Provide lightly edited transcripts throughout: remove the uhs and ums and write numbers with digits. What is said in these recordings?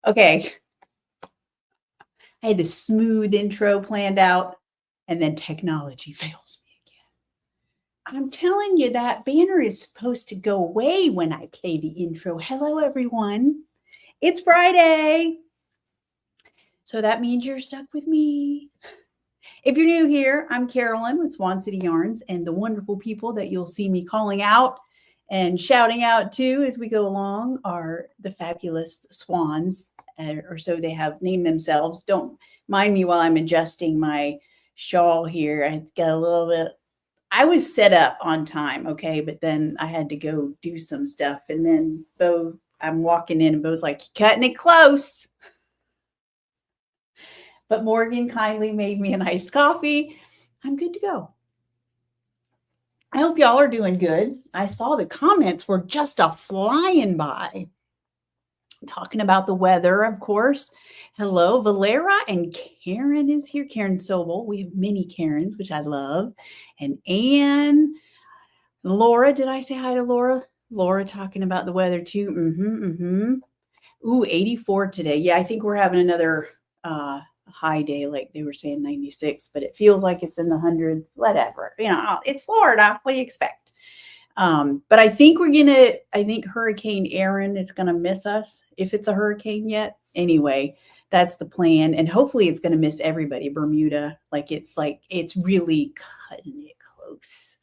Okay. I had this smooth intro planned out, and then technology fails me again. I'm telling you, that banner is supposed to go away when I play the intro. Hello, everyone. It's Friday. So that means you're stuck with me. If you're new here, I'm Carolyn with Swan City Yarns, and the wonderful people that you'll see me calling out and shouting out to as we go along are the fabulous Swans, or so they have named themselves. Don't mind me while I'm adjusting my shawl here. I got a little bit, I was set up on time, okay, but then I had to go do some stuff. And then Bo, I'm walking in and Bo's like, cutting it close. But Morgan kindly made me an iced coffee. I'm good to go. I hope y'all are doing good. I saw the comments were just a flying by. Talking about the weather, of course. Hello, Valera and Karen is here. Karen Sobel. We have many Karens, which I love. And Anne, Laura. Did I say hi to Laura? Laura talking about the weather too. Ooh, 84 today. Yeah, I think we're having another high day, like they were saying 96, but it feels like it's in the hundreds, whatever. You know, it's Florida. What do you expect? But I think I think Hurricane Aaron is going to miss us if it's a hurricane yet. Anyway, that's the plan. And hopefully it's going to miss everybody. Bermuda, it's really cutting it close,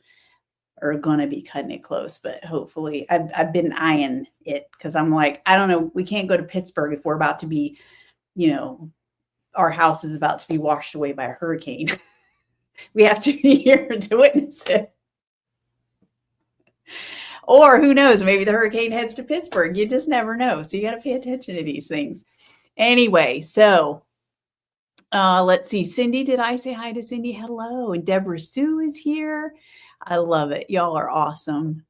or going to be cutting it close. But hopefully I've been eyeing it because I'm like, I don't know. We can't go to Pittsburgh if we're about to be, our house is about to be washed away by a hurricane. We have to be here to witness it. Or who knows, maybe the hurricane heads to Pittsburgh. You just never know. So you got to pay attention to these things. Anyway, so let's see. Cindy, did I say hi to Cindy? Hello. And Deborah Sue is here. I love it. Y'all are awesome.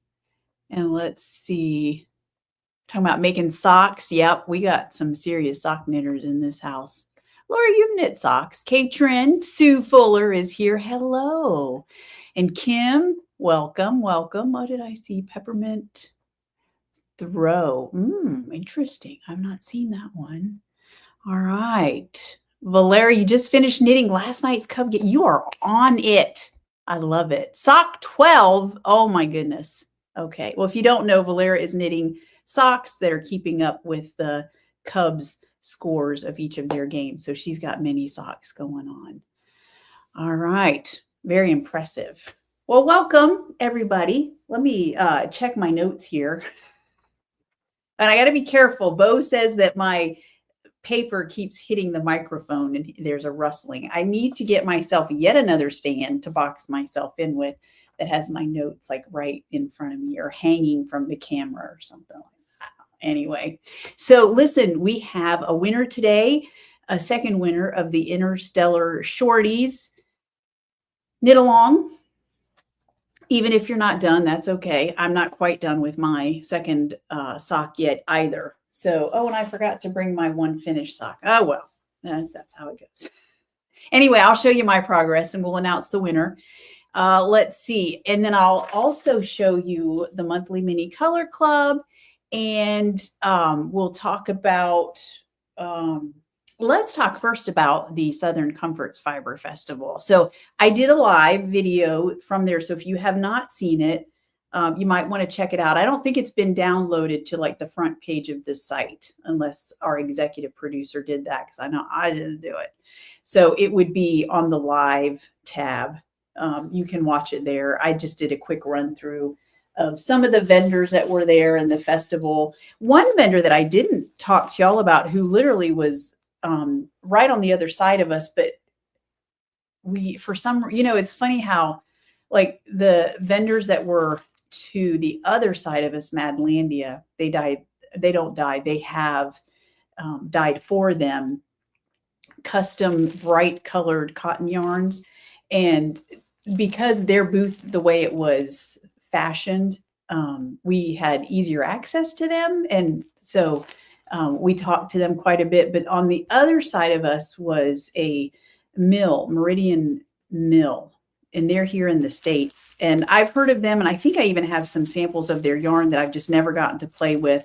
And let's see. Talking about making socks. Yep, we got some serious sock knitters in this house. Laura, you've knit socks. Katrin, Sue Fuller is here. Hello. And Kim, welcome. What did I see? Peppermint throw. Interesting. I've not seen that one. All right. Valeria, you just finished knitting last night's cub. You are on it. I love it. Sock 12. Oh my goodness. Okay. Well, if you don't know, Valeria is knitting socks that are keeping up with the Cubs scores of each of their games. So she's got many socks going on. All right. Very impressive. Well, welcome everybody. Let me check my notes here. And I got to be careful. Bo says that my paper keeps hitting the microphone and there's a rustling. I need to get myself yet another stand to box myself in with that has my notes like right in front of me or hanging from the camera or something like that. Anyway, so listen, we have a winner today, a second winner of the Interstellar Shorties. Knit along. Even if you're not done, that's okay. I'm not quite done with my second sock yet either. So, and I forgot to bring my one finished sock. Oh, well, that's how it goes. Anyway, I'll show you my progress and we'll announce the winner. Let's see. And then I'll also show you the monthly mini color club. And we'll talk about, let's talk first about the Southern Comforts Fiber Festival. So I did a live video from there. So if you have not seen it, you might want to check it out. I don't think it's been downloaded to like the front page of this site, unless our executive producer did that, because I know I didn't do it. So it would be on the live tab. You can watch it there. I just did a quick run through of some of the vendors that were there in the festival. One vendor that I didn't talk to y'all about, who literally was right on the other side of us, but it's funny how like the vendors that were to the other side of us, Madlandia, they don't die. They have dyed for them custom bright colored cotton yarns. And because their booth, the way it was fashioned, we had easier access to them. And so we talked to them quite a bit. But on the other side of us was a mill, Meridian Mill, and they're here in the States. And I've heard of them, and I think I even have some samples of their yarn that I've just never gotten to play with.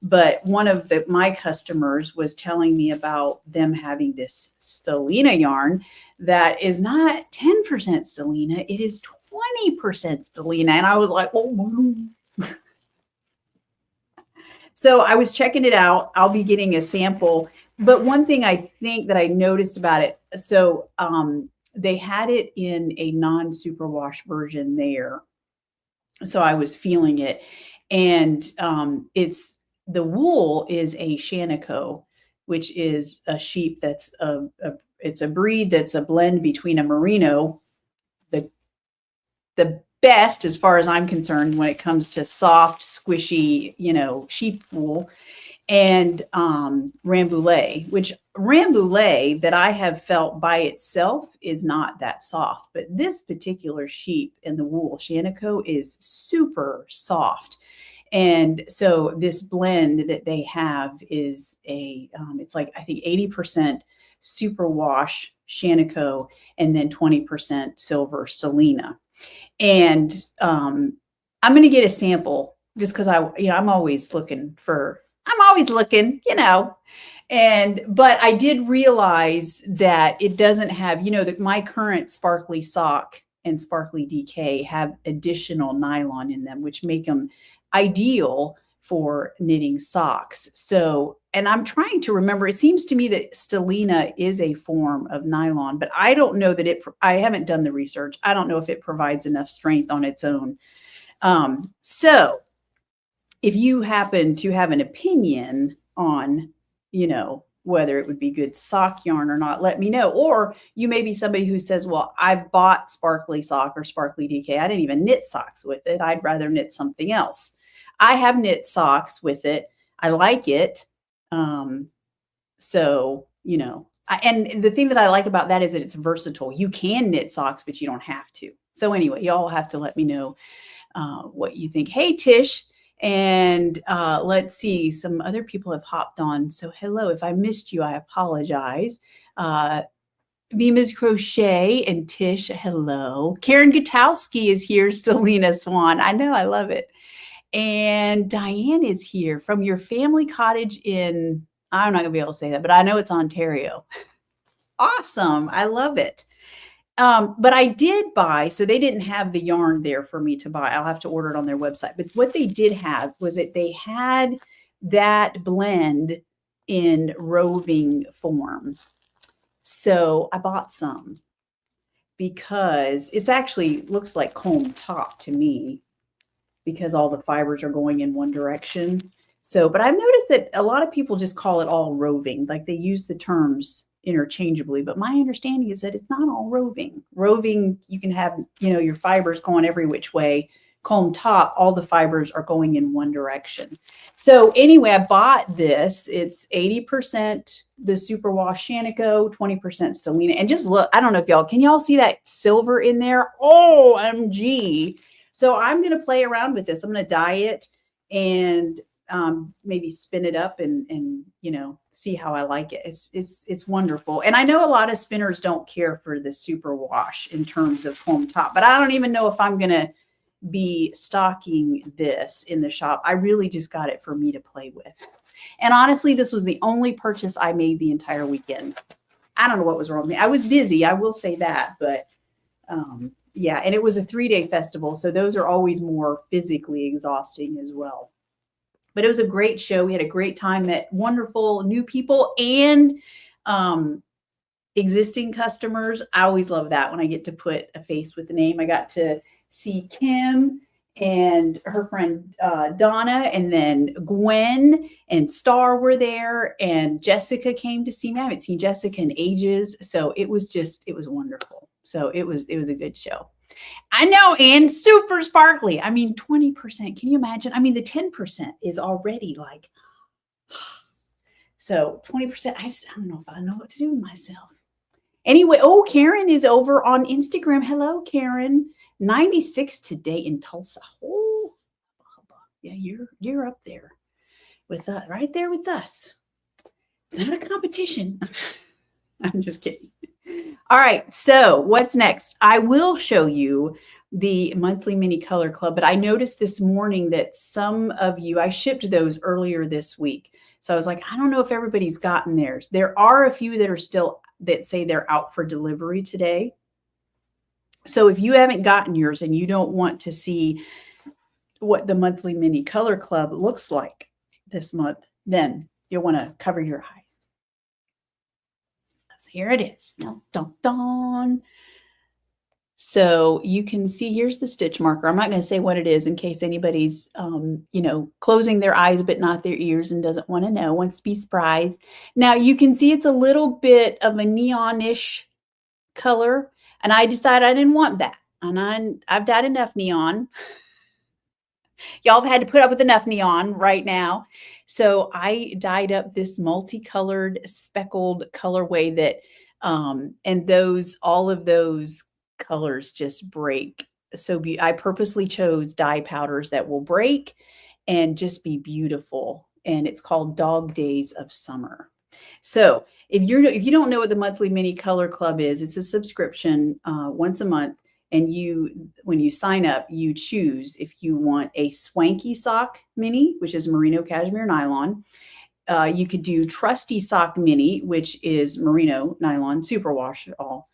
But one of my customers was telling me about them having this Stellina yarn that is not 10% Stellina, it is 20% Stellina. And I was like, oh. So I was checking it out. I'll be getting a sample. But one thing I think that I noticed about it, so they had it in a non-superwash version there. So I was feeling it. And the wool is a Shanico, which is a sheep that's it's a breed that's a blend between a merino, the best as far as I'm concerned when it comes to soft, squishy, sheep wool, and Rambouillet, which Rambouillet that I have felt by itself is not that soft, but this particular sheep in the wool, Shanico, is super soft. And so this blend that they have is it's like, I think 80% superwash Shanico and then 20% silver Stellina. And I'm going to get a sample just because I'm always looking, but I did realize that it doesn't have, my current sparkly sock and sparkly DK have additional nylon in them, which make them ideal for knitting socks. So, and I'm trying to remember, it seems to me that Stellina is a form of nylon, but I don't know that I haven't done the research. I don't know if it provides enough strength on its own. So if you happen to have an opinion on, whether it would be good sock yarn or not, let me know. Or you may be somebody who says, well, I bought sparkly sock or sparkly DK. I didn't even knit socks with it. I'd rather knit something else. I have knit socks with it. I like it. And the thing that I like about that is that it's versatile. You can knit socks, but you don't have to. So anyway, y'all have to let me know what you think. Hey, Tish. And let's see, some other people have hopped on. So hello, if I missed you, I apologize. Bemis Crochet and Tish, hello. Karen Gutowski is here, Stellina Swan. I know, I love it. And Diane is here from your family cottage in, I'm not going to be able to say that, but I know it's Ontario. Awesome. I love it. But I did buy, so they didn't have the yarn there for me to buy. I'll have to order it on their website. But what they did have was that they had that blend in roving form. So I bought some because it's actually looks like comb top to me because all the fibers are going in one direction. So, but I've noticed that a lot of people just call it all roving, like they use the terms interchangeably, but my understanding is that it's not all roving. Roving, you can have, your fibers going every which way. Comb top, all the fibers are going in one direction. So anyway, I bought this. It's 80% the superwash Shanico, 20% Stellina. And just look, I don't know if can y'all see that silver in there? OMG. So I'm going to play around with this. I'm going to dye it and maybe spin it up and see how I like it. It's wonderful. And I know a lot of spinners don't care for the super wash in terms of comb top, but I don't even know if I'm going to be stocking this in the shop. I really just got it for me to play with. And honestly, this was the only purchase I made the entire weekend. I don't know what was wrong with me. I was busy, I will say that, but yeah, and it was a 3-day festival, so those are always more physically exhausting as well. But it was a great show. We had a great time, met wonderful new people and existing customers. I always love that when I get to put a face with the name. I got to see Kim and her friend Donna, and then Gwen and Star were there, and Jessica came to see me. I haven't seen Jessica in ages, so it was wonderful. So it was a good show. I know, and super sparkly. I mean, 20%. Can you imagine? I mean, the 10% is already like, so 20%. I don't know if I know what to do with myself. Anyway, Karen is over on Instagram. Hello, Karen. 96 today in Tulsa. Oh, yeah, you're up there with us, right there with us. It's not a competition. I'm just kidding. All right, so what's next? I will show you the monthly mini color club, but I noticed this morning that some of you, I shipped those earlier this week. So I was like, I don't know if everybody's gotten theirs. There are a few that are still, that say they're out for delivery today. So if you haven't gotten yours and you don't want to see what the monthly mini color club looks like this month, then you'll want to cover your eyes. So here it is. Dun, dun, dun. So you can see, here's the stitch marker. I'm not going to say what it is in case anybody's, closing their eyes but not their ears and doesn't want to know, wants to be surprised. Now you can see it's a little bit of a neonish color, and I decided I didn't want that. And I've dyed enough neon. Y'all have had to put up with enough neon right now. So I dyed up this multicolored speckled colorway that, and all of those colors just break. So I purposely chose dye powders that will break and just be beautiful. And it's called Dog Days of Summer. So if you don't know what the monthly mini color club is, it's a subscription once a month. And when you sign up, you choose if you want a swanky sock mini, which is merino cashmere nylon. You could do trusty sock mini, which is merino nylon, superwash it all.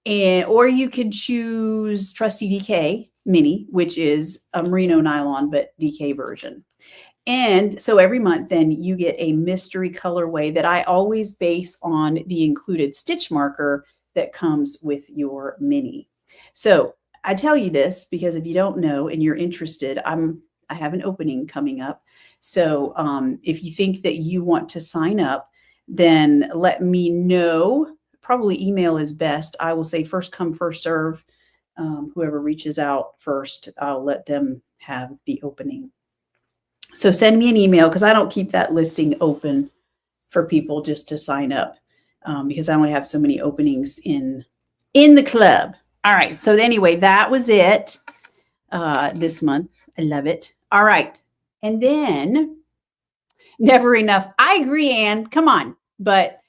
Or you could choose trusty DK mini, which is a merino nylon, but DK version. And so every month, then you get a mystery colorway that I always base on the included stitch marker that comes with your mini. So I tell you this because if you don't know and you're interested, I have an opening coming up. So if you think that you want to sign up, then let me know. Probably email is best. I will say first come, first serve. Whoever reaches out first, I'll let them have the opening. So send me an email because I don't keep that listing open for people just to sign up because I only have so many openings in the club. All right. So anyway, that was it this month. I love it. All right. And then never enough. I agree, Anne. Come on. But,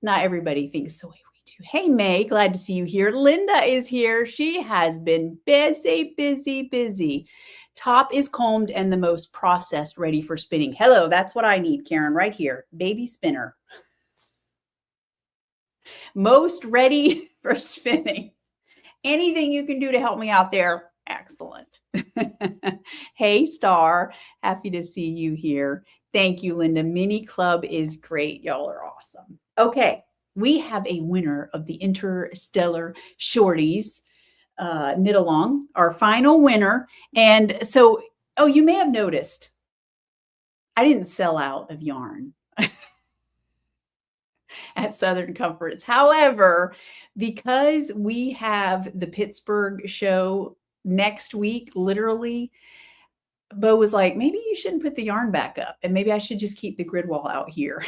not everybody thinks the way we do. Hey, May, glad to see you here. Linda is here. She has been busy, busy, busy. Top is combed and the most processed, ready for spinning. Hello, that's what I need, Karen, right here. Baby spinner. Most ready for spinning. Anything you can do to help me out there, excellent. Hey, Star, happy to see you here. Thank you, Linda. Mini Club is great. Y'all are awesome. Okay, we have a winner of the Interstellar Shorties knit along, our final winner. And so, you may have noticed I didn't sell out of yarn at Southern Comforts. However, because we have the Pittsburgh show next week, literally, Bo was like, maybe you shouldn't put the yarn back up and maybe I should just keep the grid wall out here.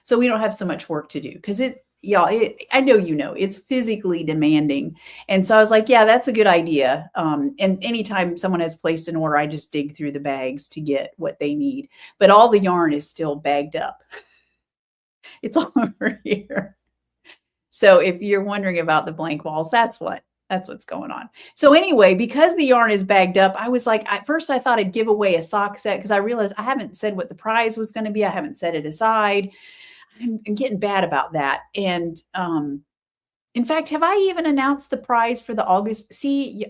So we don't have so much work to do because I know, it's physically demanding. And so I was like, yeah, that's a good idea. And anytime someone has placed an order, I just dig through the bags to get what they need. But all the yarn is still bagged up. It's all over here. So if you're wondering about the blank walls, that's what's going on. So anyway, because the yarn is bagged up, I was like, at first I thought I'd give away a sock set because I realized I haven't said what the prize was going to be. I haven't set it aside. I'm getting bad about that. And in fact, have I even announced the prize for the August? See,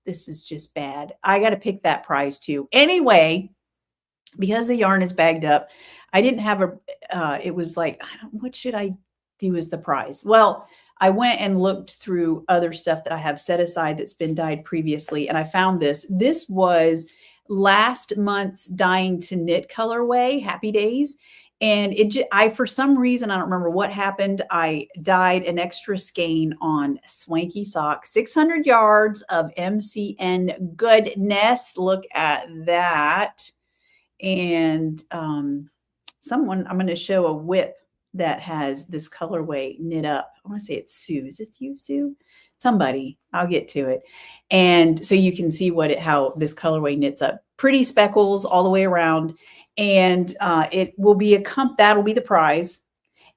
this is just bad. I got to pick that prize too. Anyway, because the yarn is bagged up, I didn't have it was like, what should I do as the prize? Well, I went and looked through other stuff that I have set aside that's been dyed previously, and I found this. This was last month's Dying to Knit colorway, Happy Days. And for some reason, I don't remember what happened. I dyed an extra skein on Swanky Sock, 600 yards of MCN goodness. Look at that. And I'm going to show a whip that has this colorway knit up. I want to say it's Sue. Is it you, Sue? Somebody. I'll get to it. And so you can see how this colorway knits up. Pretty speckles all the way around. And it will be that'll be the prize.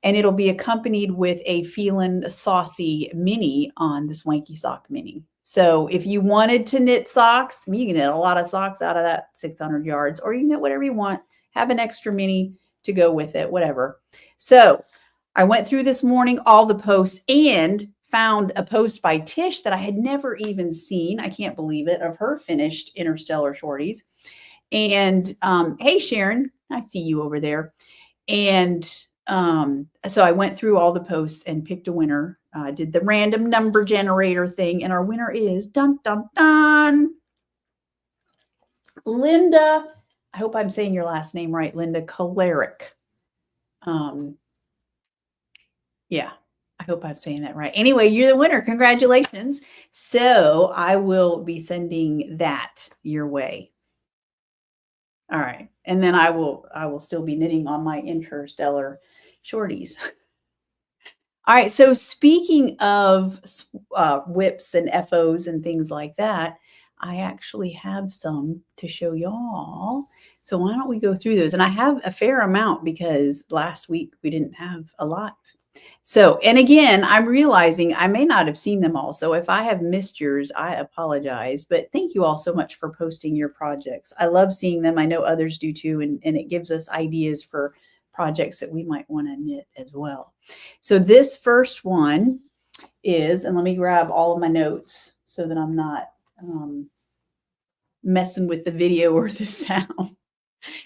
and it'll be accompanied with a Feelin' Saucy mini on the Swanky Sock mini. So if you wanted to knit socks, you can knit a lot of socks out of that 600 yards, or you can knit whatever you want. Have an extra mini to go with it, whatever. So I went through this morning all the posts and found a post by Tish that I had never even seen. I can't believe it, of her finished Interstellar shorties. And hey, Sharon, I see you over there. And so I went through all the posts and picked a winner, did the random number generator thing. And our winner is dun, dun, dun, Linda. I hope I'm saying your last name right, Linda Kalarick. Yeah, I hope I'm saying that right. Anyway, you're the winner. Congratulations. So I will be sending that your way. All right. And then I will still be knitting on my Interstellar shorties. All right. So speaking of whips and FOs and things like that, I actually have some to show y'all. So why don't we go through those? And I have a fair amount because last week we didn't have a lot. So, and again, I'm realizing I may not have seen them all. So if I have missed yours, I apologize. But thank you all so much for posting your projects. I love seeing them. I know others do too. And it gives us ideas for projects that we might want to knit as well. So this first one is, and let me grab all of my notes so that I'm not messing with the video or the sound.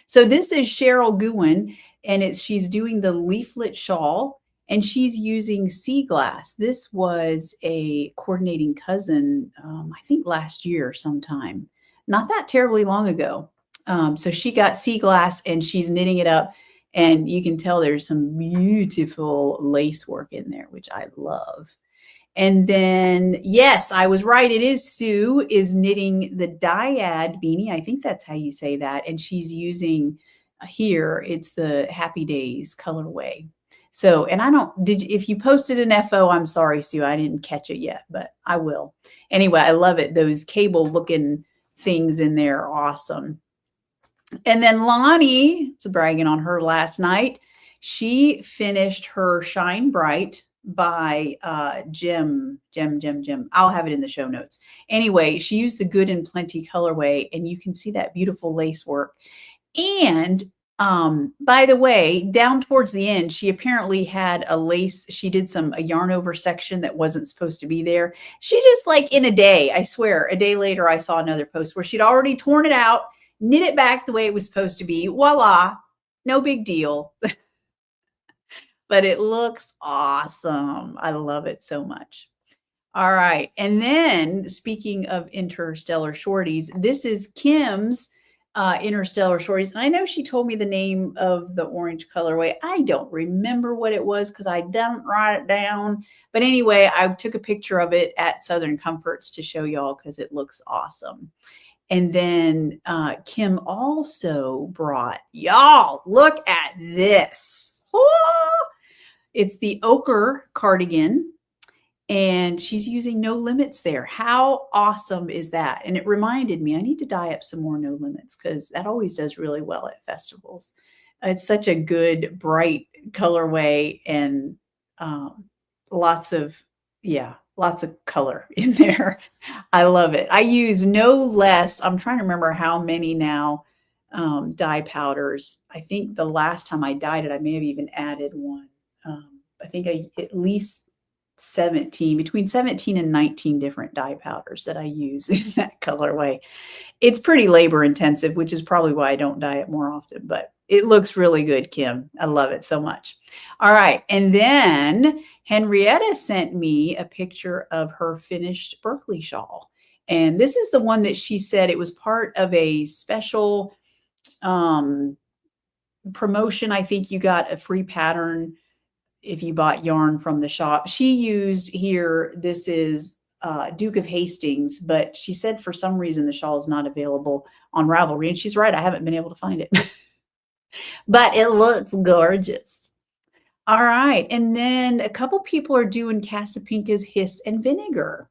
So this is Cheryl Goodwin, and she's doing the leaflet shawl. And she's using sea glass. This was a coordinating cousin, I think last year sometime, not that terribly long ago. So she got sea glass and she's knitting it up. And you can tell there's some beautiful lace work in there, which I love. And then, yes, I was right. It is Sue is knitting the dyad beanie. I think that's how you say that. And she's using here, it's the Happy Days colorway. So, and if you posted an FO, I'm sorry, Sue, I didn't catch it yet, but I will. Anyway, I love it. Those cable looking things in there are awesome. And then Lonnie, it's bragging on her last night. She finished her Shine Bright by Jim. I'll have it in the show notes. Anyway, she used the Good and Plenty colorway, and you can see that beautiful lace work. And by the way, down towards the end, she apparently had a lace. She did a yarn over section that wasn't supposed to be there. She just like in a day, I swear, a day later, I saw another post where she'd already torn it out, knit it back the way it was supposed to be. Voila, no big deal. But it looks awesome. I love it so much. All right. And then speaking of Interstellar shorties, this is Kim's Interstellar shorties. And I know she told me the name of the orange colorway. I don't remember what it was because I didn't write it down. But anyway, I took a picture of it at Southern Comforts to show y'all because it looks awesome. And then Kim also brought, y'all, look at this. Oh, it's the ochre cardigan. And she's using No Limits there. How awesome is that? And it reminded me, I need to dye up some more No Limits because that always does really well at festivals. It's such a good, bright colorway and lots of color in there. I love it. I use no less, I'm trying to remember how many now dye powders. I think the last time I dyed it, I may have even added one. I think at least between 17 and 19 different dye powders that I use in that colorway. It's pretty labor intensive, which is probably why I don't dye it more often, but it looks really good, Kim. I love it so much. All right. And then Henrietta sent me a picture of her finished Berkeley shawl. And this is the one that she said it was part of a special promotion. I think you got a free pattern if you bought yarn from the shop. She used here, this is Duke of Hastings, but she said for some reason the shawl is not available on Ravelry. And she's right, I haven't been able to find it. But it looks gorgeous. All right. And then a couple people are doing Casapinka's Hiss and Vinegar.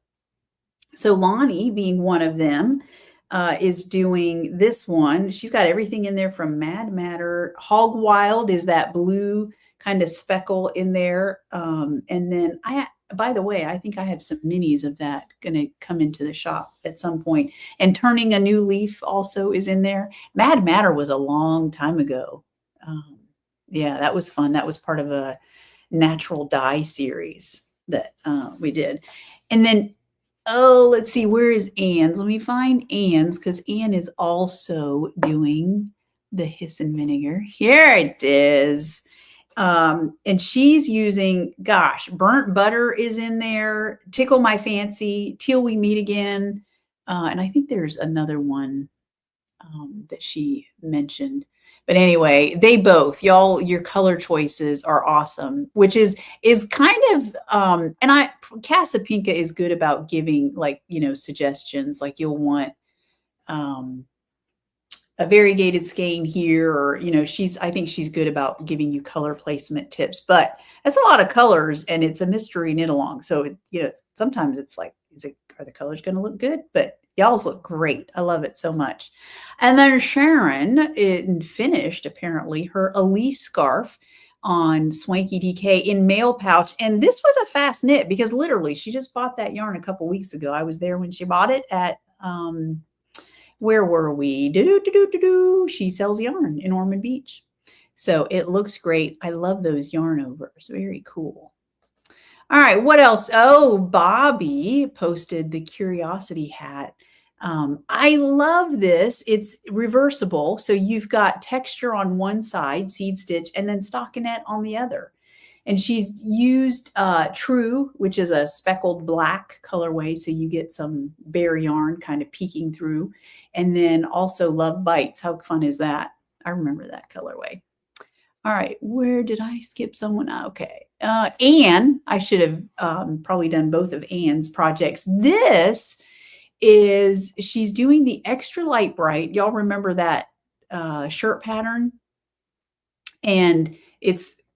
So Lonnie, being one of them, is doing this one. She's got everything in there from Mad Matter. Hog Wild is that blue kind of speckle in there. And then by the way, I think I have some minis of that going to come into the shop at some point. And Turning a New Leaf also is in there. Mad Matter was a long time ago. Yeah, that was fun. That was part of a natural dye series that we did. And then, oh, let's see, where is Anne's? Let me find Anne's because Anne is also doing the Hiss and Vinegar. Here it is. And she's using, gosh, Burnt Butter is in there, Tickle My Fancy, Till We Meet Again. And I think there's another one that she mentioned. But anyway, they both, y'all, your color choices are awesome, which is kind of, and Casapinka is good about giving like, suggestions, like you'll want, a variegated skein here, or, I think she's good about giving you color placement tips, but that's a lot of colors and it's a mystery knit along. So, sometimes it's like, are the colors going to look good? But y'all's look great. I love it so much. And then Sharon finished apparently her Elise scarf on Swanky DK in mail pouch. And this was a fast knit because literally she just bought that yarn a couple weeks ago. I was there when she bought it at, where were we? She sells yarn in Ormond Beach. So it looks great. I love those yarn overs. Very cool. All right, what else? Oh, Bobby posted the Curiosity hat. I love this. It's reversible. So you've got texture on one side, seed stitch, and then stockinette on the other. And she's used True, which is a speckled black colorway. So you get some bare yarn kind of peeking through. And then also Love Bites. How fun is that? I remember that colorway. All right, where did I skip someone? Okay. Anne, I should have probably done both of Anne's projects. This is, she's doing the Extra Light Bright. Y'all remember that shirt pattern? And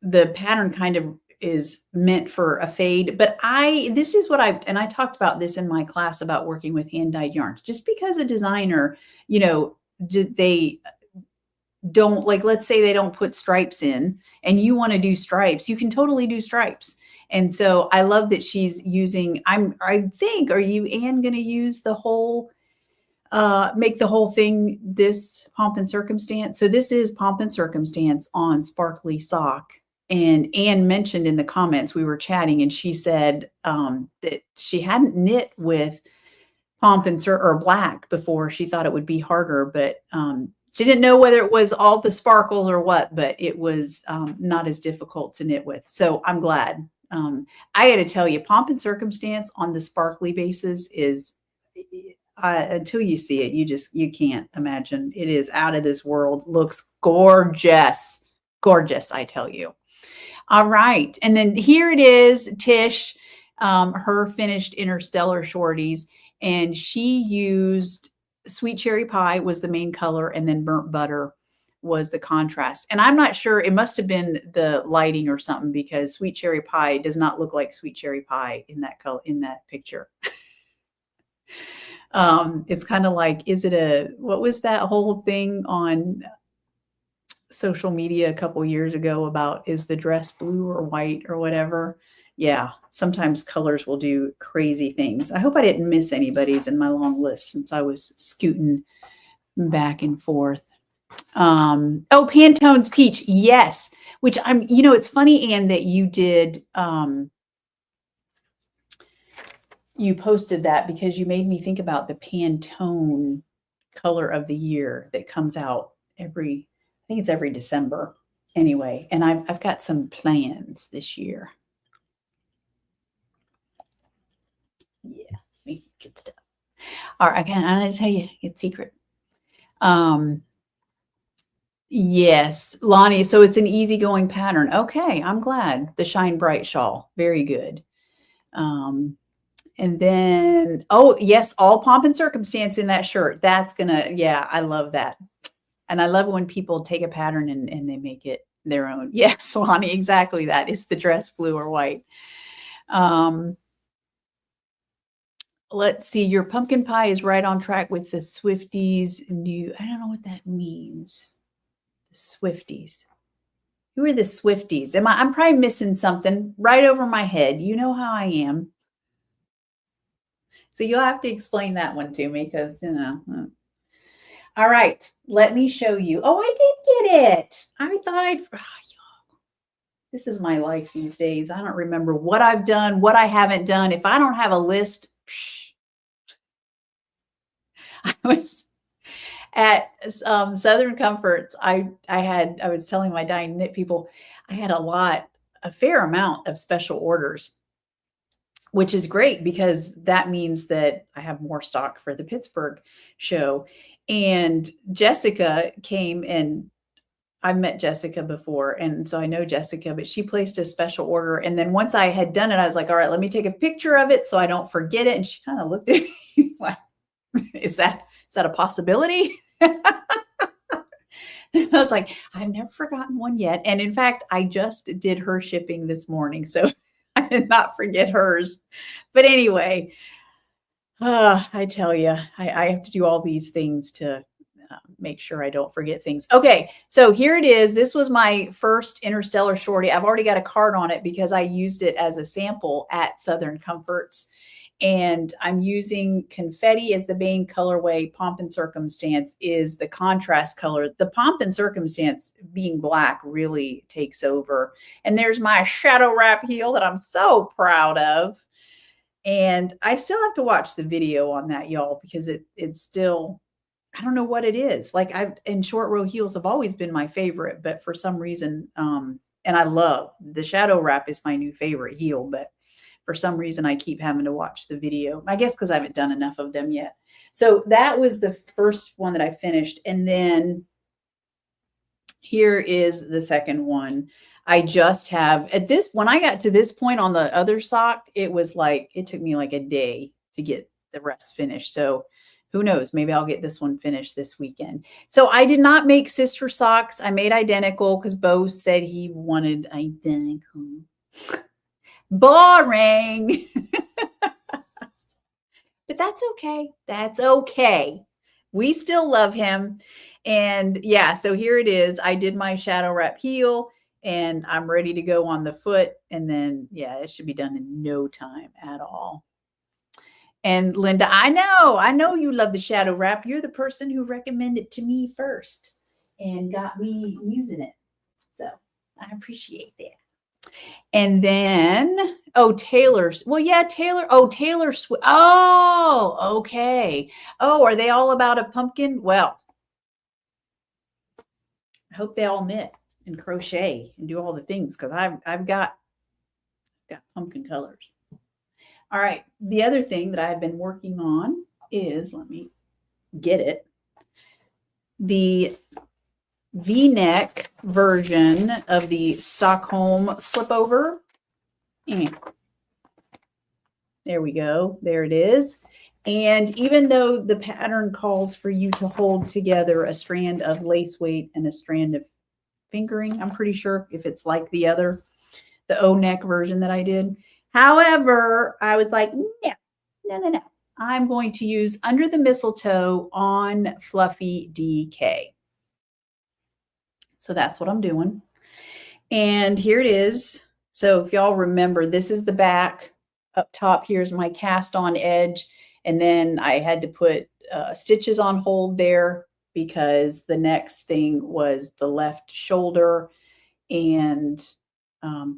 the pattern kind of is meant for a fade, but this is what I talked about this in my class about working with hand dyed yarns. Just because a designer, they don't, like, let's say they don't put stripes in and you want to do stripes, you can totally do stripes. And so I love that she's using, I think, are you, Anne, going to use the whole, make the whole thing this Pomp and Circumstance? So this is Pomp and Circumstance on Sparkly Sock. And Anne mentioned in the comments, we were chatting, and she said that she hadn't knit with Pomp and or black before. She thought it would be harder, but she didn't know whether it was all the sparkles or what, but it was not as difficult to knit with. So I'm glad. I got to tell you, Pomp and Circumstance on the sparkly bases is, until you see it, you can't imagine. It is out of this world. Looks gorgeous. Gorgeous, I tell you. All right. And then here it is, Tish, her finished Interstellar shorties. And she used Sweet Cherry Pie was the main color, and then Burnt Butter was the contrast. And I'm not sure, it must have been the lighting or something, because Sweet Cherry Pie does not look like Sweet Cherry Pie in that color, in that picture. It's kind of like, what was that whole thing on social media a couple years ago about, is the dress blue or white or whatever? Yeah, sometimes colors will do crazy things. I hope I didn't miss anybody's in my long list since I was scooting back and forth. Oh, Pantone's Peach. Yes. Which it's funny, Anne, that you did, you posted that, because you made me think about the Pantone color of the year that comes out I think it's every December anyway. And I've got some plans this year. Yeah, me good stuff. All right, I'm going to tell you, it's secret. Yes, Lonnie. So it's an easygoing pattern. Okay, I'm glad. The Shine Bright shawl, very good. And then, oh yes, all Pomp and Circumstance in that shirt. That's gonna, yeah, I love that. And I love when people take a pattern and they make it their own. Yes, Lonnie, exactly that. It's the dress blue or white. Let's see, your pumpkin pie is right on track with the Swifties new. I don't know what that means. The Swifties. Who are the Swifties? I'm probably missing something right over my head. You know how I am. So you'll have to explain that one to me because, you know. All right, let me show you. Oh, I did get it. I thought, this is my life these days. I don't remember what I've done, what I haven't done. If I don't have a list, I was at Southern Comforts. I was telling my dying knit people, I had a fair amount of special orders, which is great because that means that I have more stock for the Pittsburgh show. And Jessica came, and I've met Jessica before, and so I know Jessica, but she placed a special order. And then once I had done it, I was like, all right, let me take a picture of it so I don't forget it. And she kind of looked at me like, is that a possibility? I was like, I've never forgotten one yet. And in fact, I just did her shipping this morning, so I did not forget hers. But anyway, I tell you, I have to do all these things to make sure I don't forget things. Okay, so here it is. This was my first Interstellar Shorty. I've already got a card on it because I used it as a sample at Southern Comforts. And I'm using Confetti as the main colorway. Pomp and Circumstance is the contrast color. The Pomp and Circumstance being black really takes over. And there's my shadow wrap heel that I'm so proud of. And I still have to watch the video on that, y'all, because it's still, I don't know what it is. Like and short row heels have always been my favorite, but for some reason, and I love the shadow wrap is my new favorite heel, but for some reason I keep having to watch the video. I guess because I haven't done enough of them yet. So that was the first one that I finished. And then here is the second one. I just have when I got to this point on the other sock, it was like, it took me like a day to get the rest finished. So who knows, maybe I'll get this one finished this weekend. So I did not make sister socks. I made identical because Bo said he wanted identical. Boring. But that's okay. That's okay. We still love him. And yeah, so here it is. I did my shadow wrap heel and I'm ready to go on the foot. And then, yeah, it should be done in no time at all. And Linda, I know you love the shadow wrap. You're the person who recommended it to me first and got me using it. So I appreciate that. And then, Taylor's. Well, yeah, Taylor. Taylor Swift. Oh, okay. Oh, are they all about a pumpkin? Well, I hope they all knit and crochet and do all the things because I've got pumpkin colors. All right. The other thing that I've been working on is, let me get it, the V-neck version of the Stockholm slipover. There we go. There it is. And even though the pattern calls for you to hold together a strand of lace weight and a strand of fingering, I'm pretty sure if it's like the O-neck version that I did. However, I was like, no. I'm going to use Under the Mistletoe on Fluffy DK. So that's what I'm doing. And here it is. So if y'all remember, this is the back. Up top, here's my cast on edge. And then I had to put stitches on hold there because the next thing was the left shoulder, and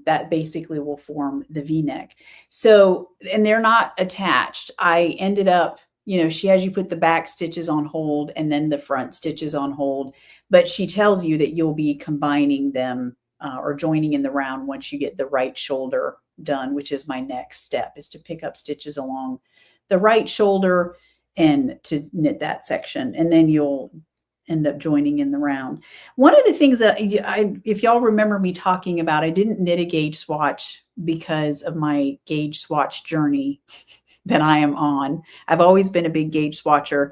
that basically will form the V-neck. So, and they're not attached. I ended up, she has you put the back stitches on hold and then the front stitches on hold, but she tells you that you'll be combining them or joining in the round once you get the right shoulder done, which is my next step, is to pick up stitches along the right shoulder and to knit that section. And then you'll end up joining in the round. One of the things that if y'all remember me talking about, I didn't knit a gauge swatch because of my gauge swatch journey that I am on. I've always been a big gauge swatcher,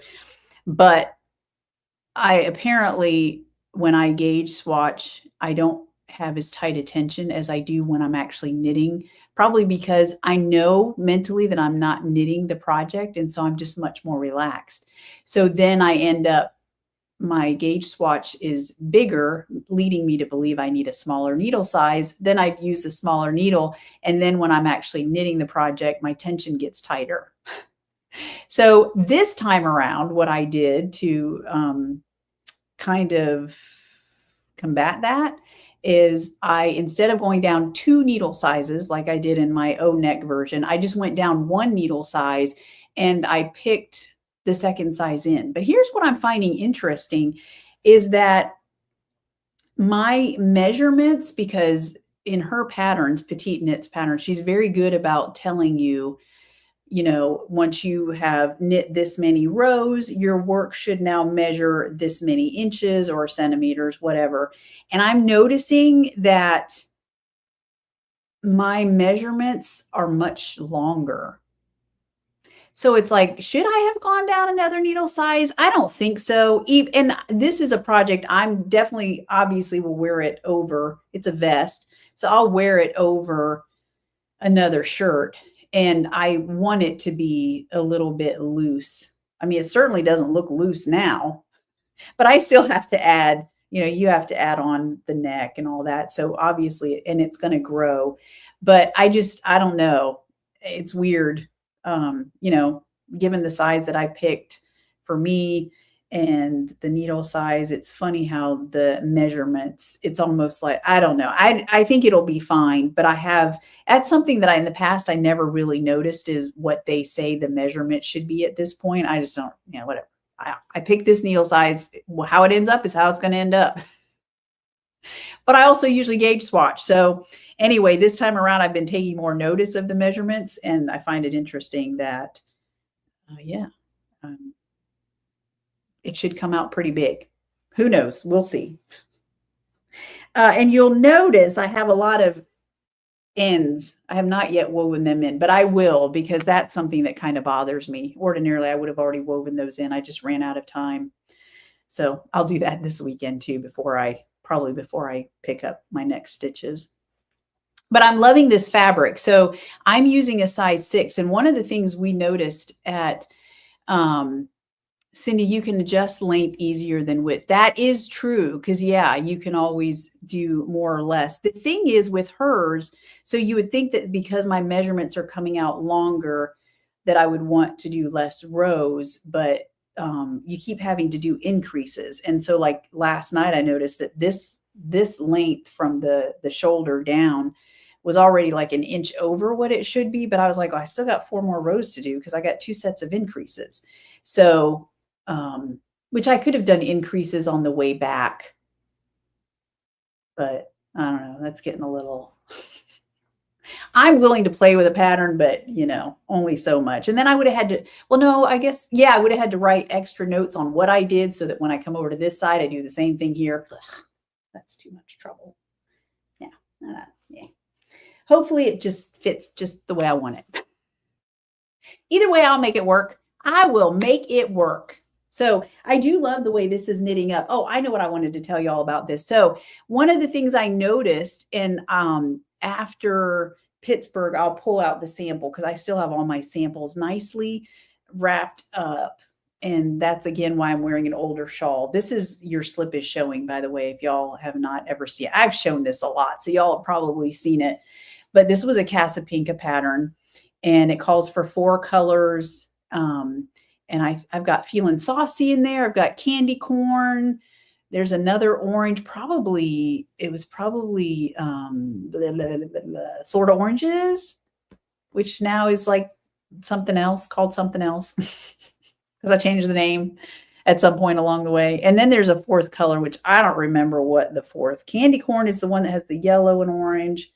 but I apparently, when I gauge swatch, I don't have as tight attention as I do when I'm actually knitting, probably because I know mentally that I'm not knitting the project. And so I'm just much more relaxed. So then I end up my gauge swatch is bigger, leading me to believe I need a smaller needle size, then I'd use a smaller needle. And then when I'm actually knitting the project, my tension gets tighter. So this time around, what I did to kind of combat that is instead of going down 2 needle sizes like I did in my O neck version, I just went down 1 needle size and I picked the second size in. But here's what I'm finding interesting is that my measurements, because in her patterns, Petite Knits pattern, she's very good about telling you, once you have knit this many rows, your work should now measure this many inches or centimeters, whatever. And I'm noticing that my measurements are much longer. So it's like, should I have gone down another needle size? I don't think so. And this is a project I'm definitely, obviously will wear it over. It's a vest. So I'll wear it over another shirt. And I want it to be a little bit loose. I mean, it certainly doesn't look loose now, but I still have to add, you have to add on the neck and all that. So obviously, and it's going to grow, but I don't know. It's weird. Given the size that I picked for me and the needle size, it's funny how the measurements, it's almost like, I don't know. I think it'll be fine, but that's something that in the past, I never really noticed is what they say the measurement should be at this point. I just don't, whatever. I picked this needle size. How it ends up is how it's going to end up. But I also usually gauge swatch. So anyway, this time around, I've been taking more notice of the measurements, and I find it interesting that, it should come out pretty big. Who knows? We'll see. And you'll notice I have a lot of ends. I have not yet woven them in, but I will, because that's something that kind of bothers me. Ordinarily, I would have already woven those in. I just ran out of time. So I'll do that this weekend too, before I pick up my next stitches. But I'm loving this fabric. So I'm using a size 6. And one of the things we noticed at Cindy, you can adjust length easier than width. That is true, because you can always do more or less. The thing is with hers, so you would think that because my measurements are coming out longer, that I would want to do less rows, but you keep having to do increases. And so like last night, I noticed that this length from the shoulder down was already like an inch over what it should be. But I was like, I still got 4 more rows to do because I got 2 sets of increases. So, which I could have done increases on the way back, but I don't know, that's getting a little, I'm willing to play with a pattern, but only so much. And then I would have had to, I would have had to write extra notes on what I did so that when I come over to this side, I do the same thing here. Ugh, that's too much trouble. Yeah. Hopefully it just fits just the way I want it. Either way, I'll make it work. I will make it work. So I do love the way this is knitting up. Oh, I know what I wanted to tell you all about this. So one of the things I noticed, and after Pittsburgh, I'll pull out the sample because I still have all my samples nicely wrapped up. And that's, again, why I'm wearing an older shawl. This is Your Slip is Showing, by the way, if y'all have not ever seen it. I've shown this a lot, so y'all have probably seen it. But this was a Casapinka pattern, and it calls for 4 colors. And I've got Feeling Saucy in there. I've got Candy Corn. There's another orange. It was probably Florida Oranges, which now is like something else, called something else, because I changed the name at some point along the way. And then there's a 4th color, which I don't remember what the 4th. Candy Corn is the one that has the yellow and orange.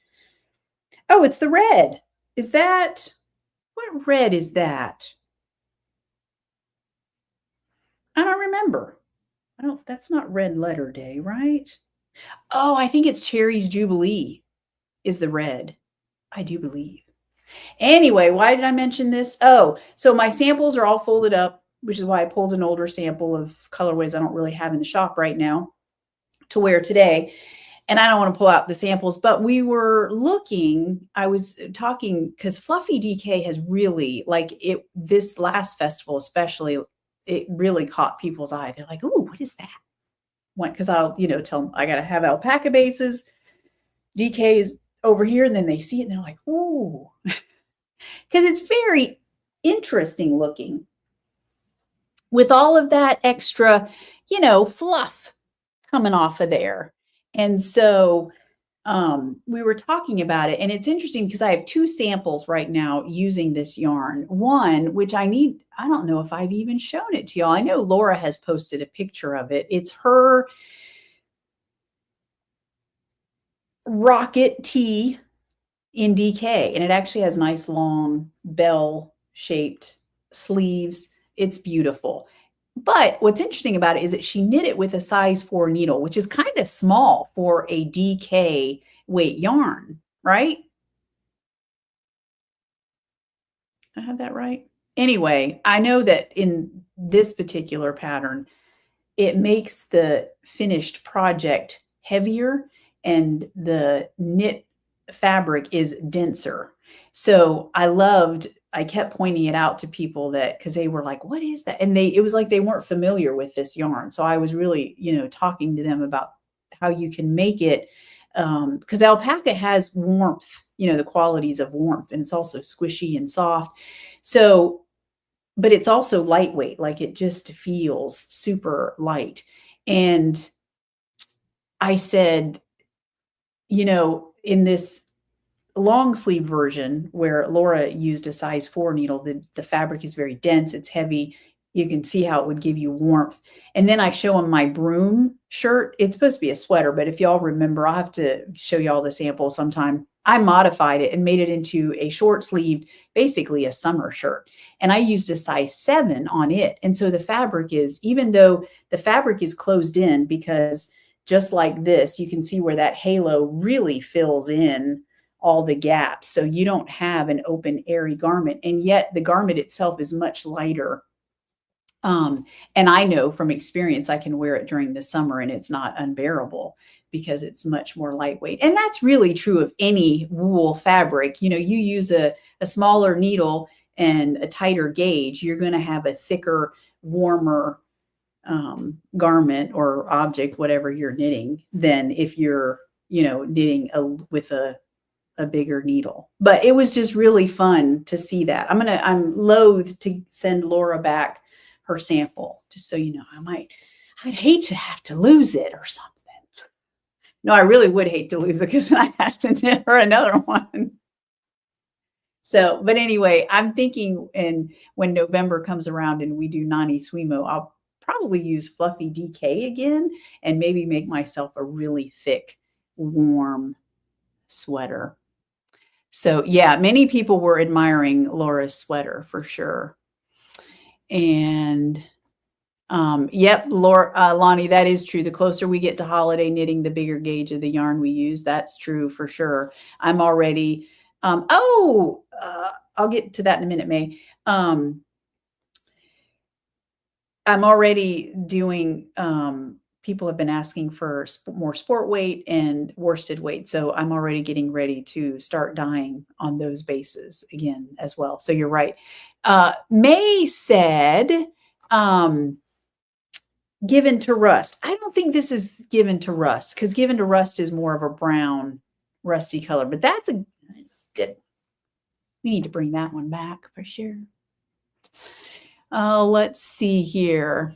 Oh, it's the red. What red is that? I don't remember. That's not Red Letter Day, right? Oh, I think it's Cherry's Jubilee is the red. I do believe. Anyway, why did I mention this? Oh, so my samples are all folded up, which is why I pulled an older sample of colorways I don't really have in the shop right now to wear today. And I don't want to pull out the samples, but I was talking because Fluffy DK has really, this last festival especially, it really caught people's eye. They're like, "Ooh, what is that?" because I'll, tell them I got to have alpaca bases, DK is over here. And then they see it and they're like, ooh, because it's very interesting looking with all of that extra, fluff coming off of there. And so we were talking about it, and it's interesting because I have two samples right now using this yarn. One, which I don't know if I've even shown it to y'all. I know Laura has posted a picture of it. It's her Rocket Tee in DK, and it actually has nice long bell shaped sleeves. It's beautiful. But what's interesting about it is that she knit it with a size 4 needle, which is kind of small for a DK weight yarn, right? I have that right? Anyway, I know that in this particular pattern, it makes the finished project heavier and the knit fabric is denser. So I kept pointing it out to people because they were like, what is that? And it was like they weren't familiar with this yarn. So I was really, talking to them about how you can make it. Because alpaca has warmth, the qualities of warmth, and it's also squishy and soft. So, but it's also lightweight, like it just feels super light. And I said, in this long sleeve version where Laura used a size 4 needle, the fabric is very dense, it's heavy. You can see how it would give you warmth. And then I show them my broom shirt. It's supposed to be a sweater, but if y'all remember, I'll have to show y'all the sample sometime. I modified it and made it into a short sleeved, basically a summer shirt. And I used a size 7 on it. And so the fabric is, even though the fabric is closed in, because just like this, you can see where that halo really fills in all the gaps. So you don't have an open, airy garment. And yet the garment itself is much lighter. And I know from experience, I can wear it during the summer and it's not unbearable because it's much more lightweight. And that's really true of any wool fabric. You use a smaller needle and a tighter gauge, you're going to have a thicker, warmer garment or object, whatever you're knitting, than if you're, knitting with a bigger needle. But it was just really fun to see that. I'm loath to send Laura back her sample, just so you know. I'd hate to have to lose it or something. No, I really would hate to lose it because I have to knit her another one. So, but anyway, I'm thinking, and when November comes around and we do Nani Swimo, I'll probably use fluffy DK again and maybe make myself a really thick, warm sweater. So yeah, many people were admiring Laura's sweater for sure. And yep, Laura, Lonnie, that is true. The closer we get to holiday knitting, the bigger gauge of the yarn we use. That's true for sure. I'm already, I'll get to that in a minute, May. I'm already doing, people have been asking for more sport weight and worsted weight. So I'm already getting ready to start dyeing on those bases again as well. So you're right. May said, given to rust. I don't think this is given to rust because given to rust is more of a brown, rusty color, but that's a good. We need to bring that one back for sure. Let's see here.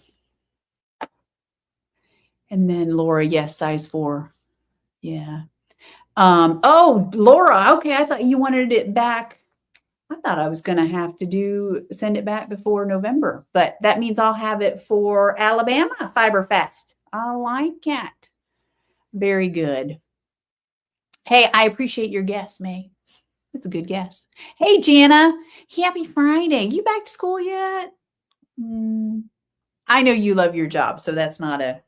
And then Laura, yes, size 4. Yeah. Oh, Laura, okay. I thought you wanted it back. I thought I was going to have to send it back before November, but that means I'll have it for Alabama Fiber Fest. I like it. Very good. Hey, I appreciate your guess, May. That's a good guess. Hey, Jana, happy Friday. You back to school yet? I know you love your job, so that's not a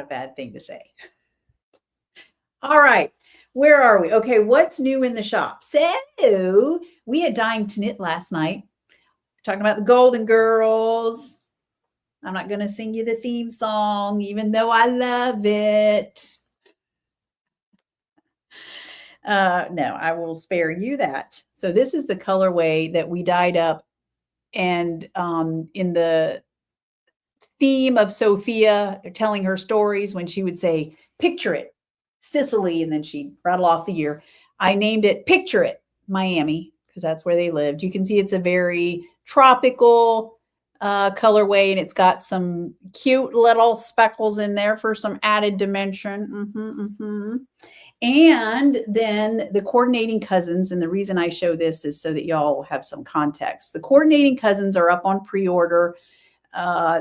bad thing to say. All right. Where are we? Okay, what's new in the shop? So we had Dying to Knit last night. Talking about the Golden Girls. I'm not going to sing you the theme song, even though I love it. No, I will spare you that. So this is the colorway that we dyed up. And in the theme of Sophia telling her stories when she would say, picture it, Sicily, and then she'd rattle off the year. I named it Picture It, Miami, because that's where they lived. You can see it's a very tropical colorway, and it's got some cute little speckles in there for some added dimension. And then the coordinating cousins, and the reason I show this is so that y'all have some context. The coordinating cousins are up on pre-order.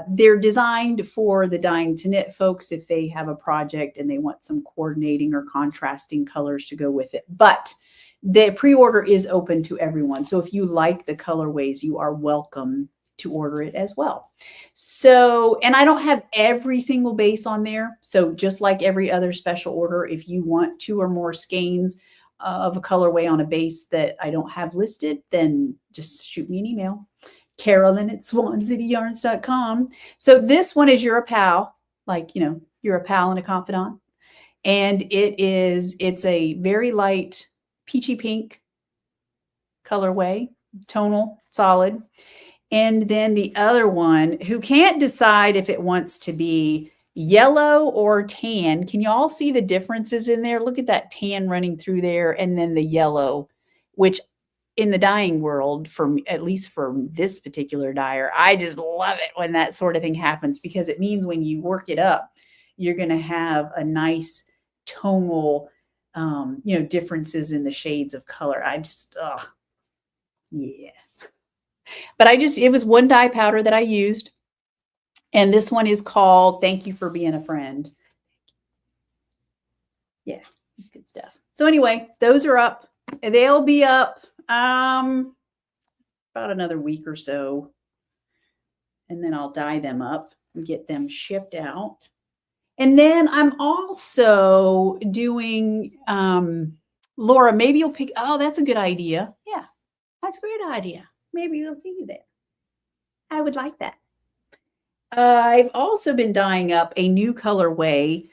They're designed for the dying to knit folks if they have a project and they want some coordinating or contrasting colors to go with it. But the pre-order is open to everyone. So if you like the colorways, you are welcome to order it as well. So, and I don't have every single base on there. So just like every other special order, if you want 2 or more skeins of a colorway on a base that I don't have listed, then just shoot me an email. Carolyn@swancityarns.com. So this one is You're a Pal, like, you know, you're a pal and a confidant. And it's a very light peachy pink colorway, tonal, solid. And then the other one, who can't decide if it wants to be yellow or tan. Can you all see the differences in there? Look at that tan running through there, and then the yellow, which in the dyeing world, at least for this particular dyer, I just love it when that sort of thing happens, because it means when you work it up, you're going to have a nice tonal, differences in the shades of color. Yeah. But it was one dye powder that I used. And this one is called Thank You for Being a Friend. Yeah, good stuff. So anyway, those are up. They'll be up about another week or so. And then I'll dye them up and get them shipped out. And then I'm also doing, Laura, maybe you'll pick, oh, that's a good idea. Yeah, that's a great idea. Maybe we'll see you there. I would like that. I've also been dyeing up a new colorway.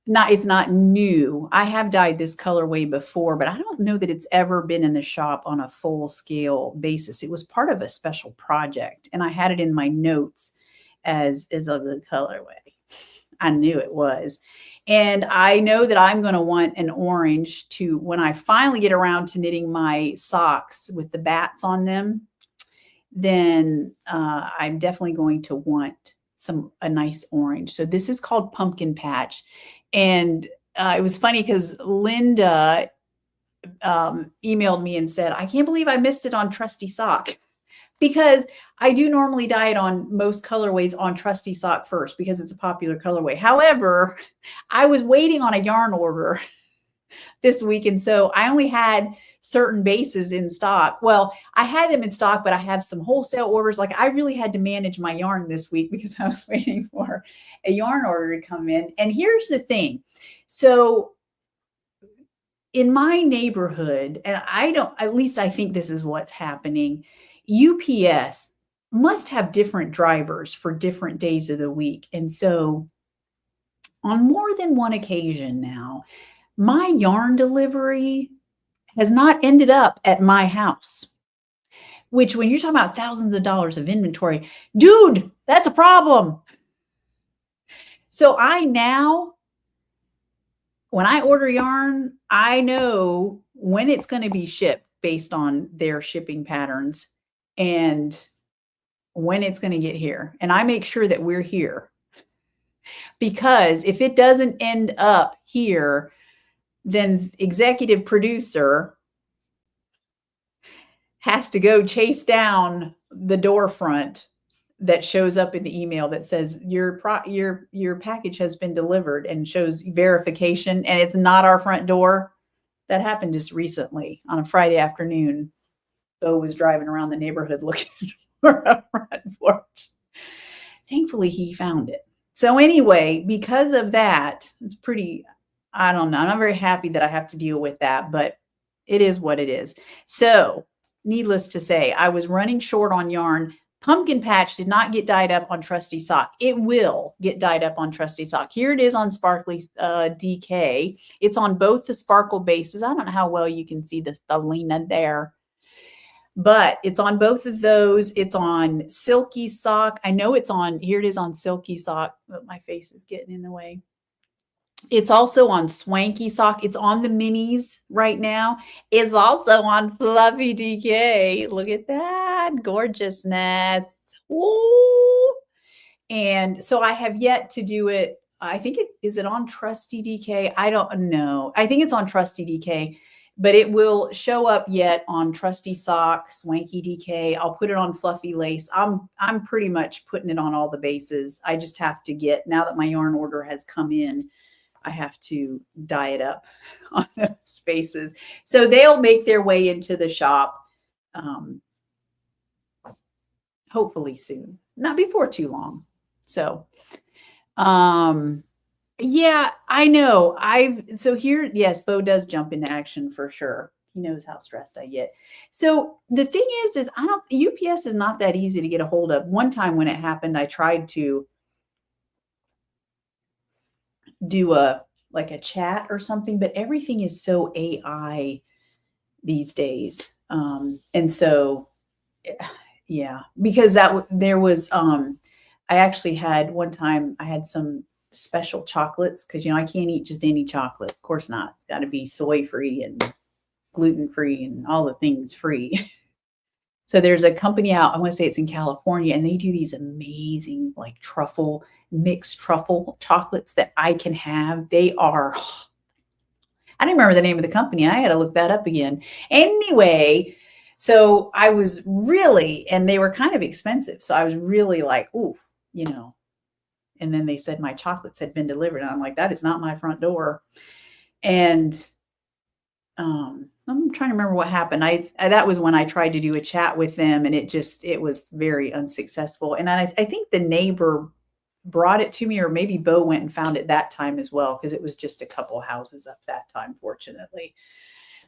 It's not new. I have dyed this colorway before, but I don't know that it's ever been in the shop on a full scale basis. It was part of a special project, and I had it in my notes as a good colorway. I knew it was. And I know that I'm going to want an orange to, when I finally get around to knitting my socks with the bats on them, then I'm definitely going to want a nice orange. So this is called Pumpkin Patch. And it was funny because Linda emailed me and said, I can't believe I missed it on Trusty Sock, because I do normally dye it on most colorways on Trusty Sock first because it's a popular colorway. However, I was waiting on a yarn order this week, and so I only had certain bases in stock. Well, I had them in stock, but I have some wholesale orders. Like, I really had to manage my yarn this week because I was waiting for a yarn order to come in. And here's the thing. So in my neighborhood, and at least I think this is what's happening, UPS must have different drivers for different days of the week. And so on more than one occasion now, my yarn delivery has not ended up at my house, which, when you're talking about thousands of dollars of inventory, dude, that's a problem. So when I order yarn, I know when it's going to be shipped based on their shipping patterns and when it's going to get here. And I make sure that we're here, because if it doesn't end up here, then executive producer has to go chase down the door front that shows up in the email that says your package has been delivered and shows verification, and it's not our front door. That happened just recently on a Friday afternoon. Bo was driving around the neighborhood looking for a front porch. Thankfully, he found it. So anyway, because of that, it's pretty, I don't know. I'm not very happy that I have to deal with that, but it is what it is. So needless to say, I was running short on yarn. Pumpkin Patch did not get dyed up on Trusty Sock. It will get dyed up on Trusty Sock. Here it is on Sparkly DK. It's on both the sparkle bases. I don't know how well you can see the Lena there. but it's on both of those. It's on Silky Sock. I know it's on, here it is on Silky Sock, but my face is getting in the way. It's also on Swanky Sock. It's on the minis right now. It's also on Fluffy DK. Look at that gorgeousness. Ooh. And so I have yet to do it. I think is it on Trusty DK? I don't know. I think it's on Trusty DK, but it will show up yet on Trusty Sock, Swanky DK. I'll put it on Fluffy Lace. I'm pretty much putting it on all the bases. I just have to get, now that my yarn order has come in, I have to dye it up on those bases. So they'll make their way into the shop hopefully soon, not before too long. So, yeah, I know. So here, yes, Bo does jump into action for sure. He knows how stressed I get. So the thing is UPS is not that easy to get a hold of. One time when it happened, I tried to do a chat or something, but everything is so AI these days. And so, yeah, because there was, I actually had one time, I had some special chocolates because, I can't eat just any chocolate. Of course not. It's got to be soy free and gluten free and all the things free. So there's a company out, I want to say it's in California, and they do these amazing mixed truffle chocolates that I can have. They are, I don't remember the name of the company. I had to look that up again. Anyway, so I was really, and they were kind of expensive. So I was really like, ooh, and then they said my chocolates had been delivered. And I'm like, that is not my front door. And I'm trying to remember what happened. That was when I tried to do a chat with them, and it was very unsuccessful. And I think the neighbor brought it to me, or maybe Bo went and found it that time as well, because it was just a couple houses up that time, fortunately.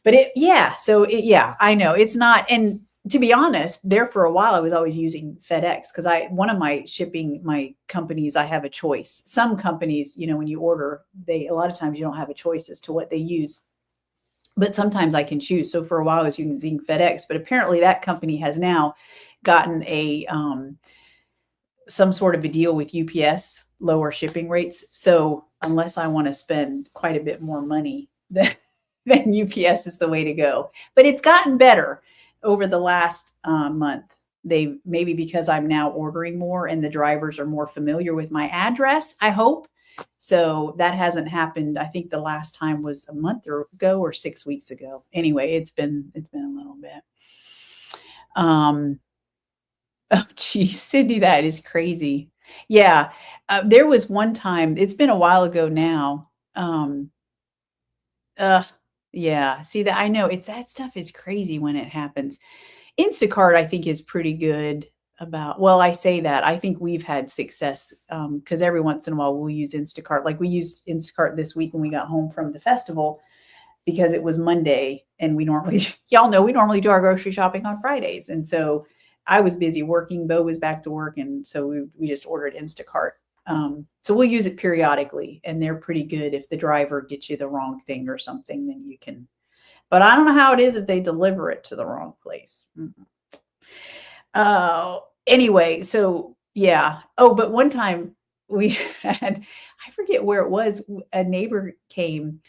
But I know it's not. And to be honest, there for a while, I was always using FedEx because one of my companies, I have a choice. Some companies, when you order, a lot of times you don't have a choice as to what they use. But sometimes I can choose. So for a while I was using FedEx, but apparently that company has now gotten some sort of a deal with UPS, lower shipping rates. So unless I want to spend quite a bit more money, then UPS is the way to go. But it's gotten better over the last month. Maybe because I'm now ordering more and the drivers are more familiar with my address, I hope. So that hasn't happened. I think the last time was a month ago or 6 weeks ago. Anyway, it's been a little bit. Oh, geez, Cindy, that is crazy. Yeah, there was one time. It's been a while ago now. Yeah. See that? I know that stuff is crazy when it happens. Instacart, I think, is pretty good. I say that. I think we've had success because every once in a while we'll use Instacart. Like we used Instacart this week when we got home from the festival because it was Monday, and we normally do our grocery shopping on Fridays. And so I was busy working, Bo was back to work, and so we just ordered Instacart. So we'll use it periodically, and they're pretty good. If the driver gets you the wrong thing or something, then you can. But I don't know how it is if they deliver it to the wrong place. Anyway, so yeah. Oh, but one time we had, I forget where it was, a neighbor came,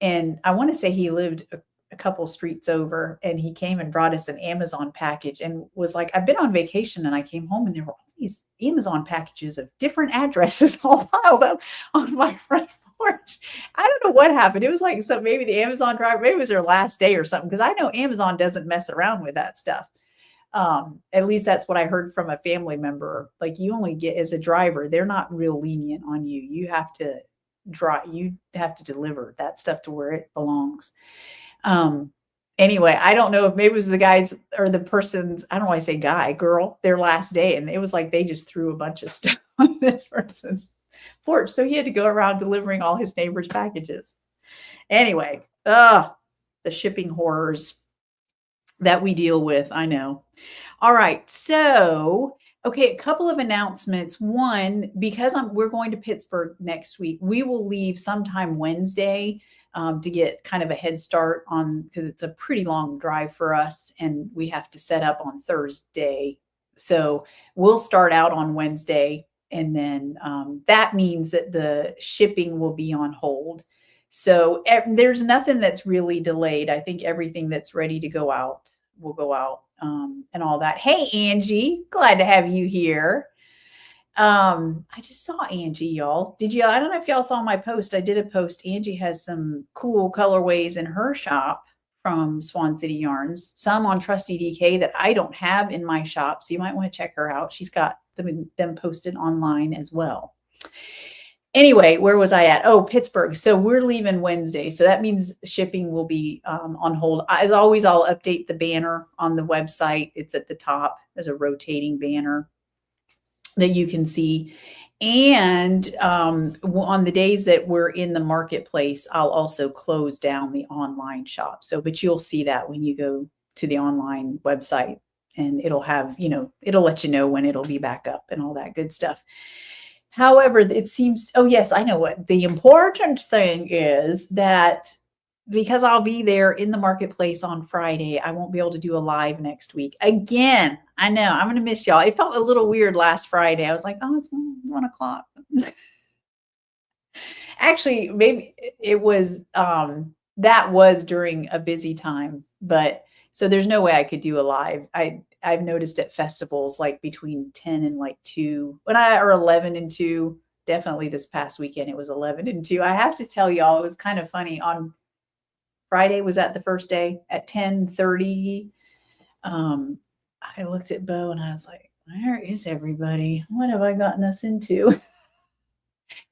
and I want to say he lived a couple streets over, and he came and brought us an Amazon package and was like, I've been on vacation and I came home and there were all these Amazon packages of different addresses all piled up on my front porch. I don't know what happened. It was like maybe the Amazon driver, maybe it was their last day or something, because I know Amazon doesn't mess around with that stuff. At least that's what I heard from a family member. Like, you only get, as a driver, they're not real lenient on you. You have to deliver that stuff to where it belongs. Anyway, I don't know if maybe it was the guys or the person's, I don't know why I say guy, girl, their last day. And it was like, they just threw a bunch of stuff on this person's porch. So he had to go around delivering all his neighbors' packages. Anyway, the shipping horrors that we deal with. I know. All right. So, okay, a couple of announcements. One, because we're going to Pittsburgh next week, we will leave sometime Wednesday. to get kind of a head start on, because it's a pretty long drive for us and we have to set up on Thursday. So we'll start out on Wednesday, and then that means that the shipping will be on hold. So there's nothing that's really delayed. I think everything that's ready to go out will go out, and all that. Hey, Angie, glad to have you here. I just saw Angie, y'all. I don't know if y'all saw my post. I did a post. Angie has some cool colorways in her shop from Swan City Yarns, some on Trusty DK that I don't have in my shop. So you might want to check her out. She's got them posted online as well. Anyway, where was I at? Oh, Pittsburgh. So we're leaving Wednesday. So that means shipping will be on hold. As always, I'll update the banner on the website. It's at the top. There's a rotating banner that you can see. And on the days that we're in the marketplace, I'll also close down the online shop. So, but you'll see that when you go to the online website, and it'll have, it'll let you know when it'll be back up and all that good stuff. However, it seems, oh yes, I know what the important thing is, that because I'll be there in the marketplace on Friday, I won't be able to do a live next week. Again, I know I'm going to miss y'all. It felt a little weird last Friday. I was like, oh, it's 1 o'clock. Actually, maybe it was, that was during a busy time, but so there's no way I could do a live. I've noticed at festivals, like between 10 and like 2, or 11 and 2, definitely this past weekend, it was 11 and 2. I have to tell y'all, it was kind of funny. On Friday, was that the first day at 10:30? I looked at Bo and I was like, where is everybody? What have I gotten us into?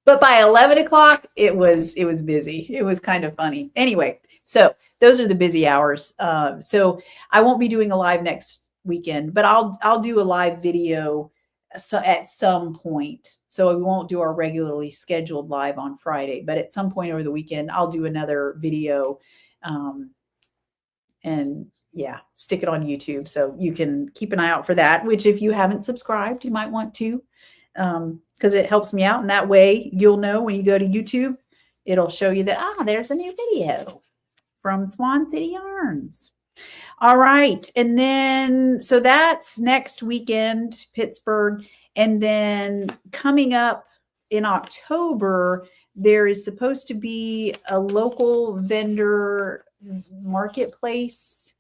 But by 11 o'clock, it was busy. It was kind of funny. Anyway, so those are the busy hours. So I won't be doing a live next weekend, but I'll do a live video at some point. So we won't do our regularly scheduled live on Friday, but at some point over the weekend, I'll do another video, and yeah, stick it on YouTube. So you can keep an eye out for that, which if you haven't subscribed, you might want to, because it helps me out. And that way you'll know when you go to YouTube, it'll show you that, there's a new video from Swan City Yarns. All right. And then, so that's next weekend, Pittsburgh. And then coming up in October, there is supposed to be a local vendor marketplace.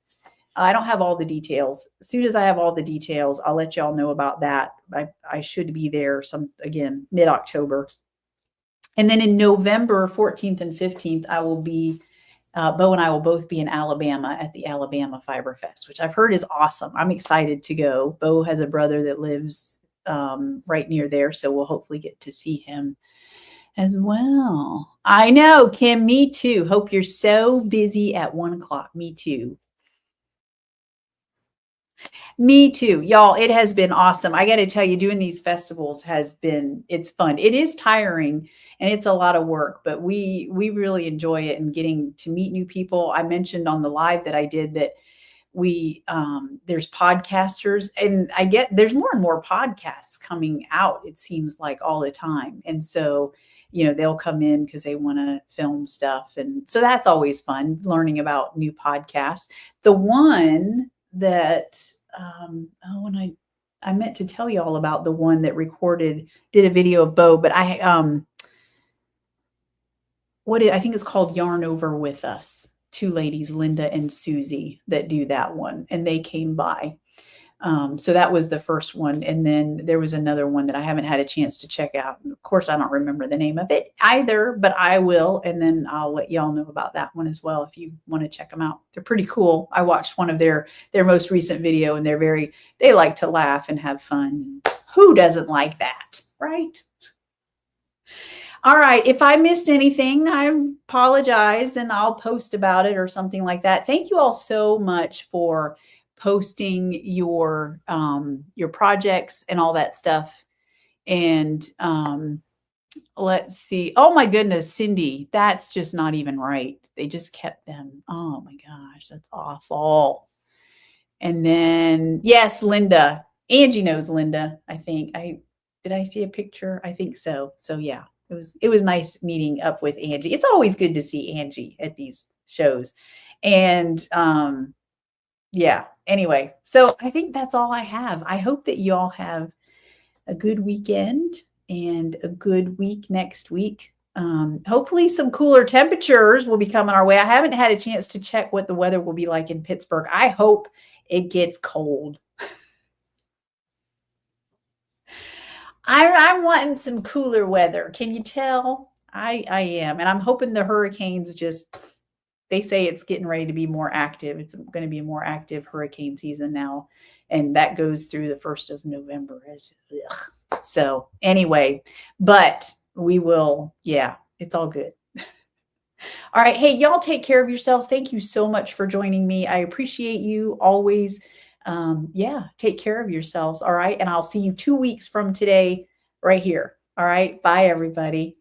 I don't have all the details. As soon as I have all the details, I'll let y'all know about that. I should be there again, mid-October. And then in November 14th and 15th, I will be, Bo and I will both be in Alabama at the Alabama Fiber Fest, which I've heard is awesome. I'm excited to go. Bo has a brother that lives right near there, so we'll hopefully get to see him as well. I know, Kim, me too. Hope you're so busy at 1 o'clock. Me too. Me too. Y'all, it has been awesome. I got to tell you, doing these festivals it's fun. It is tiring and it's a lot of work, but we really enjoy it, and getting to meet new people. I mentioned on the live that I did that there's podcasters, and there's more and more podcasts coming out, it seems like, all the time. And so, they'll come in because they want to film stuff. And so that's always fun, learning about new podcasts. The one that, and I meant to tell you all about the one that did a video of Bo, but I think it's called Yarn Over With Us. 2 ladies, Linda and Susie, that do that one, and they came by. So that was the first one. And then there was another one that I haven't had a chance to check out. And of course, I don't remember the name of it either, but I will. And then I'll let y'all know about that one as well, if you want to check them out. They're pretty cool. I watched one of their most recent video, and they like to laugh and have fun. Who doesn't like that, right? All right. If I missed anything, I apologize, and I'll post about it or something like that. Thank you all so much for posting your projects and all that stuff. And let's see. Oh my goodness, Cindy, that's just not even right. They just kept them. Oh my gosh, that's awful. And then, yes, Linda. Angie knows Linda, I think. Did I see a picture? I think so. So yeah. it was nice meeting up with Angie. It's always good to see Angie at these shows. And yeah, anyway, so I think that's all I have. I hope that you all have a good weekend and a good week next week. Hopefully some cooler temperatures will be coming our way. I haven't had a chance to check what the weather will be like in Pittsburgh. I hope it gets cold. I'm wanting some cooler weather. Can you tell? I am. And I'm hoping the hurricanes just, they say it's getting ready to be more active. It's going to be a more active hurricane season now. And that goes through the 1st of November. So anyway, but we will, yeah, it's all good. All right. Hey, y'all take care of yourselves. Thank you so much for joining me. I appreciate you always. Yeah, take care of yourselves. All right. And I'll see you 2 weeks from today right here. All right. Bye, everybody.